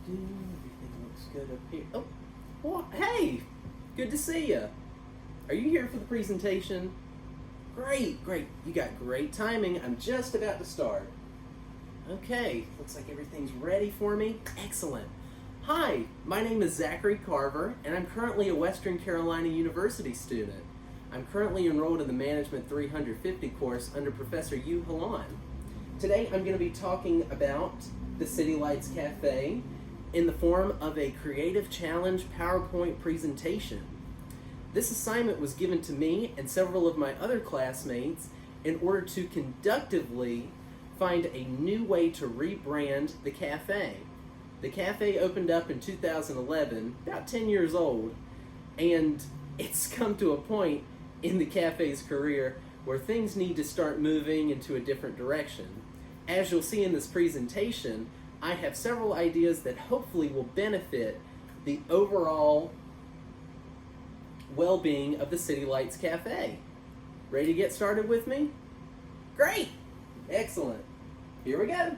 Everything looks good up here. Oh, well, hey, good to see you. Are you here for the presentation? Great, great. You got great timing. I'm just about to start. Okay, looks like everything's ready for me. Excellent. Hi, my name is Zachary Carver, and I'm currently a Western Carolina University student. I'm currently enrolled in the Management 350 course under Professor Yu Halan. Today I'm going to be talking about the City Lights Cafe in the form of a Creative Challenge PowerPoint presentation. This assignment was given to me and several of my other classmates in order to conductively find a new way to rebrand the cafe. The cafe opened up in 2011, about 10 years old, and it's come to a point in the cafe's career where things need to start moving into a different direction. As you'll see in this presentation, I have several ideas that hopefully will benefit the overall well-being of the City Lights Cafe. Ready to get started with me? Great! Excellent. Here we go.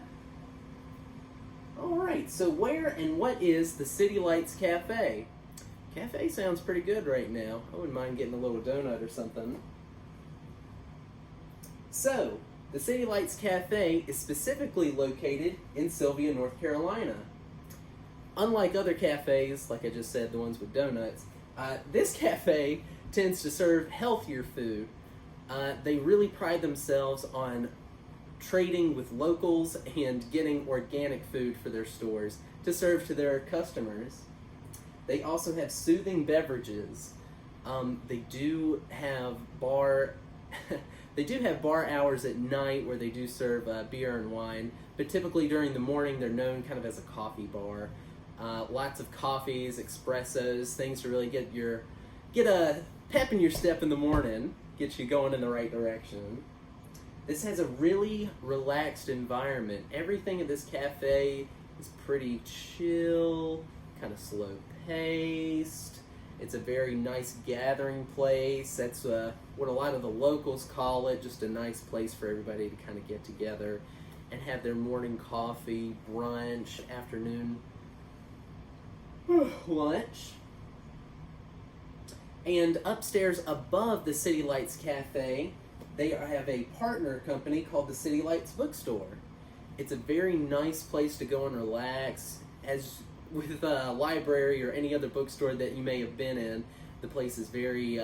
Alright, so where and what is the City Lights Cafe? Cafe sounds pretty good right now. I wouldn't mind getting a little donut or something. So, the City Lights Cafe is specifically located in Sylvia, North Carolina. Unlike other cafes, like I just said, the ones with donuts, this cafe tends to serve healthier food. They really pride themselves on trading with locals and getting organic food for their stores to serve to their customers. They also have soothing beverages. They do have bar hours at night where they do serve beer and wine, but typically during the morning they're known kind of as a coffee bar. Lots of coffees, espressos, things to really get a pep in your step in the morning, get you going in the right direction. This has a really relaxed environment. Everything at this cafe is pretty chill, kind of slow paced. It's a very nice gathering place. That's what a lot of the locals call it, just a nice place for everybody to kind of get together and have their morning coffee, brunch, afternoon lunch. And upstairs above the City Lights Cafe, they have a partner company called the City Lights Bookstore. It's a very nice place to go and relax. As with a library or any other bookstore that you may have been in, the place is very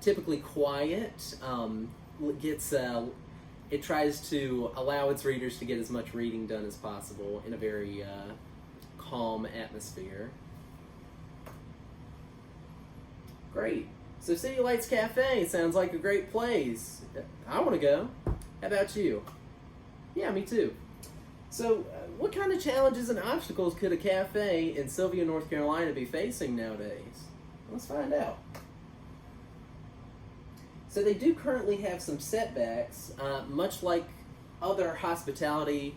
typically quiet. It tries to allow its readers to get as much reading done as possible in a very calm atmosphere. Great. So City Lights Cafe sounds like a great place. I want to go. How about you? Yeah, me too. So what kind of challenges and obstacles could a cafe in Sylvia, North Carolina be facing nowadays? Let's find out. So they do currently have some setbacks, much like other hospitality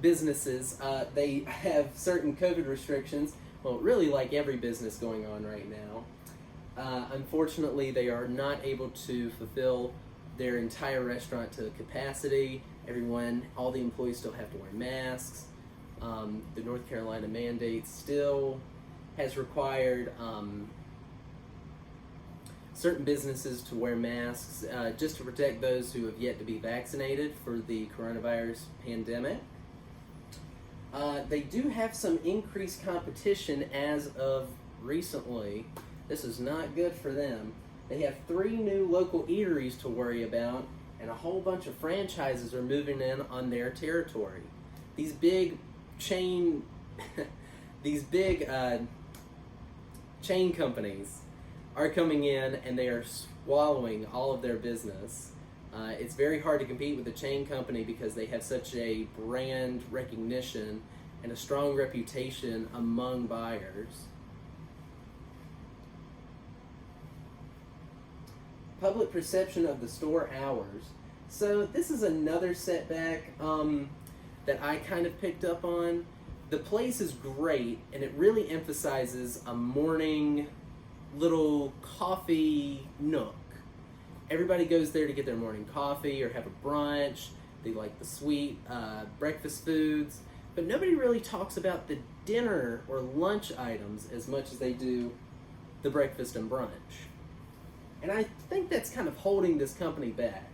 businesses. They have certain COVID restrictions. Well, really like every business going on right now. Unfortunately, they are not able to fulfill their entire restaurant to capacity. All the employees still have to wear masks. The North Carolina mandate still has required certain businesses to wear masks just to protect those who have yet to be vaccinated for the coronavirus pandemic. They do have some increased competition as of recently. This is not good for them. They have 3 new local eateries to worry about, and a whole bunch of franchises are moving in on their territory. These big chain chain companies are coming in and they are swallowing all of their business. It's very hard to compete with a chain company because they have such a brand recognition and a strong reputation among buyers. Public perception of the store hours. So this is another setback that I kind of picked up on. The place is great and it really emphasizes a morning little coffee nook. Everybody goes there to get their morning coffee or have a brunch. They like the sweet breakfast foods. but nobody really talks about the dinner or lunch items as much as they do the breakfast and brunch. And I think that's kind of holding this company back.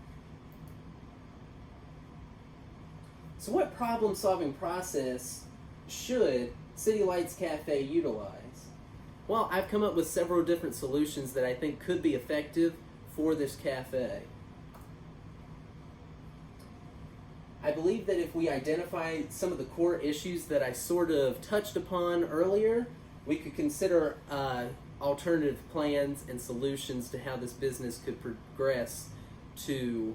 So what problem-solving process should City Lights Cafe utilize? Well, I've come up with several different solutions that I think could be effective for this cafe. I believe that if we identify some of the core issues that I sort of touched upon earlier, we could consider alternative plans and solutions to how this business could progress to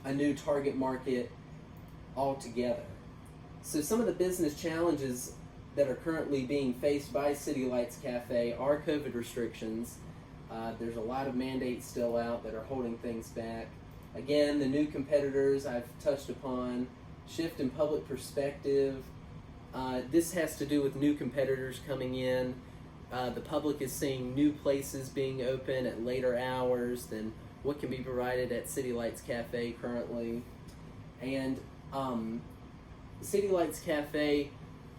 a new target market altogether. So some of the business challenges that are currently being faced by City Lights Cafe are COVID restrictions. There's a lot of mandates still out that are holding things back. Again, the new competitors I've touched upon, shift in public perspective. This has to do with new competitors coming in. The public is seeing new places being open at later hours than what can be provided at City Lights Cafe currently. And City Lights Cafe,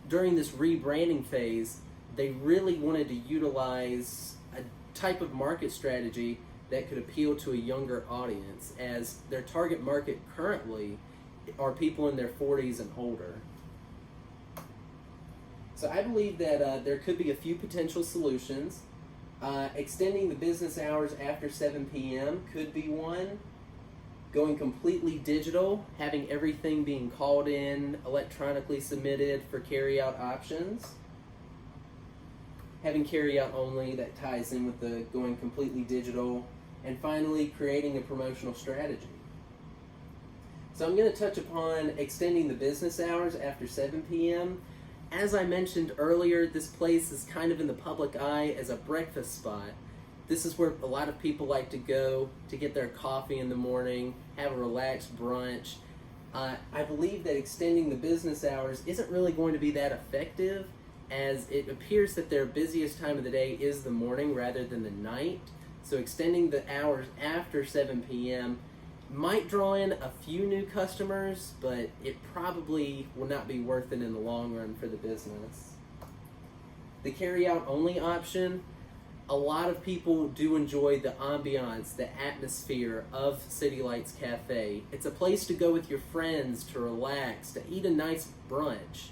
during this rebranding phase, they really wanted to utilize a type of market strategy that could appeal to a younger audience, as their target market currently are people in their 40s and older. So I believe that there could be a few potential solutions. Extending the business hours after 7 p.m. could be one. Going completely digital, having everything being called in, electronically submitted for carry-out options. Having carry-out only, that ties in with the going completely digital. And finally, creating a promotional strategy. So I'm going to touch upon extending the business hours after 7 p.m. As I mentioned earlier, this place is kind of in the public eye as a breakfast spot. This is where a lot of people like to go to get their coffee in the morning, have a relaxed brunch. I believe that extending the business hours isn't really going to be that effective, as it appears that their busiest time of the day is the morning rather than the night. So extending the hours after 7 p.m. might draw in a few new customers, but it probably will not be worth it in the long run for the business. The carry-out only option, a lot of people do enjoy the ambiance, the atmosphere of City Lights Cafe. It's a place to go with your friends, to relax, to eat a nice brunch.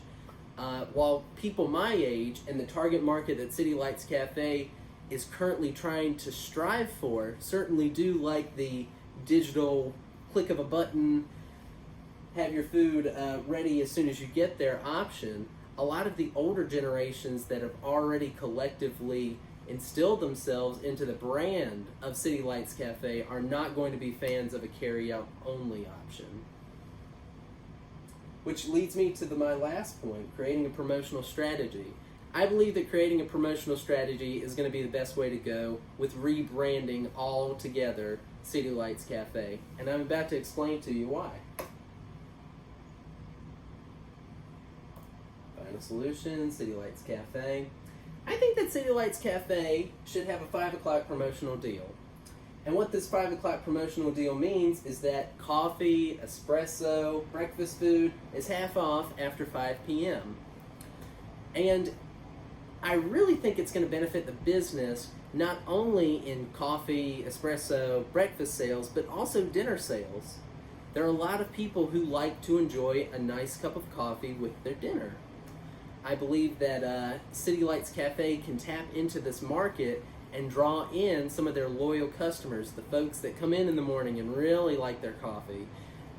While people my age and the target market that City Lights Cafe is currently trying to strive for certainly do like the digital click of a button, have your food ready as soon as you get there option, a lot of the older generations that have already collectively instilled themselves into the brand of City Lights Cafe are not going to be fans of a carry-out only option. Which leads me to my last point, creating a promotional strategy. I believe that creating a promotional strategy is going to be the best way to go with rebranding all together City Lights Cafe, and I'm about to explain to you why. Final solution, City Lights Cafe. I think that City Lights Cafe should have a 5 o'clock promotional deal. And what this 5 o'clock promotional deal means is that coffee, espresso, breakfast food is half off after 5 p.m. And I really think it's going to benefit the business not only in coffee, espresso, breakfast sales, but also dinner sales. There are a lot of people who like to enjoy a nice cup of coffee with their dinner. I believe that City Lights Cafe can tap into this market and draw in some of their loyal customers, the folks that come in the morning and really like their coffee.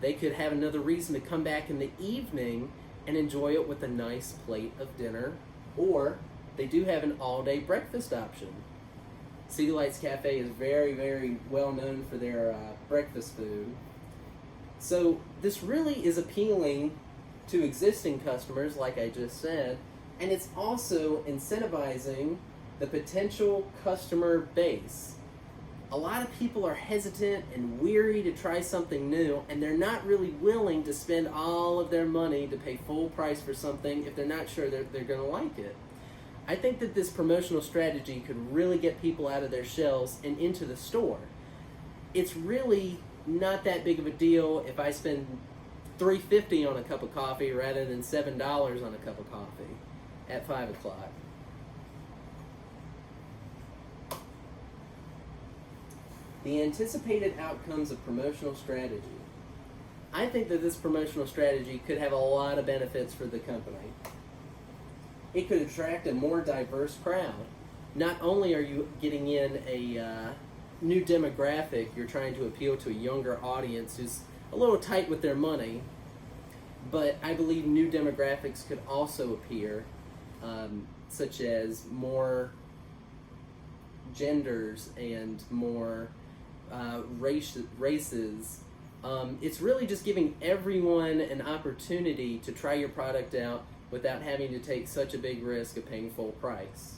They could have another reason to come back in the evening and enjoy it with a nice plate of dinner, or they do have an all-day breakfast option. City Lights Cafe is very, very well known for their breakfast food. So this really is appealing to existing customers, like I just said, and it's also incentivizing the potential customer base. A lot of people are hesitant and weary to try something new, and they're not really willing to spend all of their money to pay full price for something if they're not sure they're going to like it. I think that this promotional strategy could really get people out of their shells and into the store. It's really not that big of a deal if I spend $3.50 on a cup of coffee rather than $7 on a cup of coffee at 5 o'clock. The anticipated outcomes of promotional strategy. I think that this promotional strategy could have a lot of benefits for the company. It could attract a more diverse crowd. Not only are you getting in a new demographic, you're trying to appeal to a younger audience who's a little tight with their money, but I believe new demographics could also appear, such as more genders and more races. It's really just giving everyone an opportunity to try your product out without having to take such a big risk of paying full price.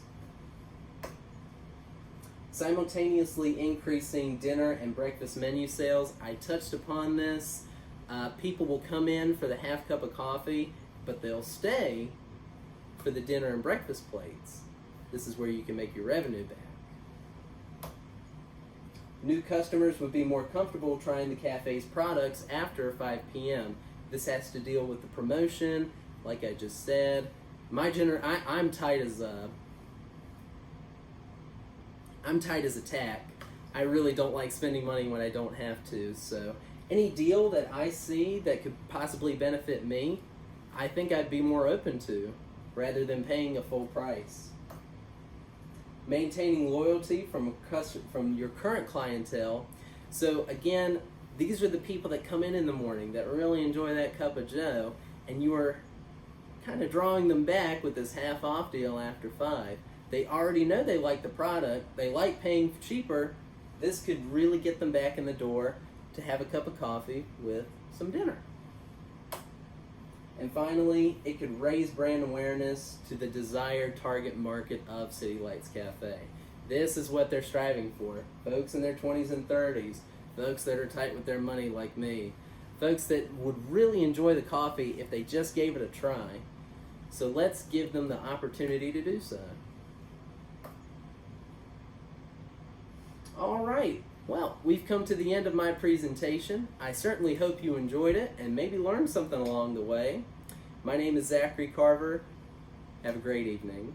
Simultaneously increasing dinner and breakfast menu sales. I touched upon this. People will come in for the half cup of coffee, but they'll stay for the dinner and breakfast plates. This is where you can make your revenue back. New customers would be more comfortable trying the cafe's products after 5 p.m. This has to deal with the promotion, like I just said. I'm tight as a tack. I really don't like spending money when I don't have to. So any deal that I see that could possibly benefit me, I think I'd be more open to, rather than paying a full price. Maintaining loyalty from your current clientele. So again, these are the people that come in the morning that really enjoy that cup of joe, and you are kind of drawing them back with this half off deal after 5. They already know they like the product, they like paying cheaper. This could really get them back in the door to have a cup of coffee with some dinner. And finally, it could raise brand awareness to the desired target market of City Lights Cafe. This is what they're striving for. Folks in their 20s and 30s, folks that are tight with their money like me, folks that would really enjoy the coffee if they just gave it a try. So let's give them the opportunity to do so. All right, well, we've come to the end of my presentation. I certainly hope you enjoyed it and maybe learned something along the way. My name is Zachary Carver. Have a great evening.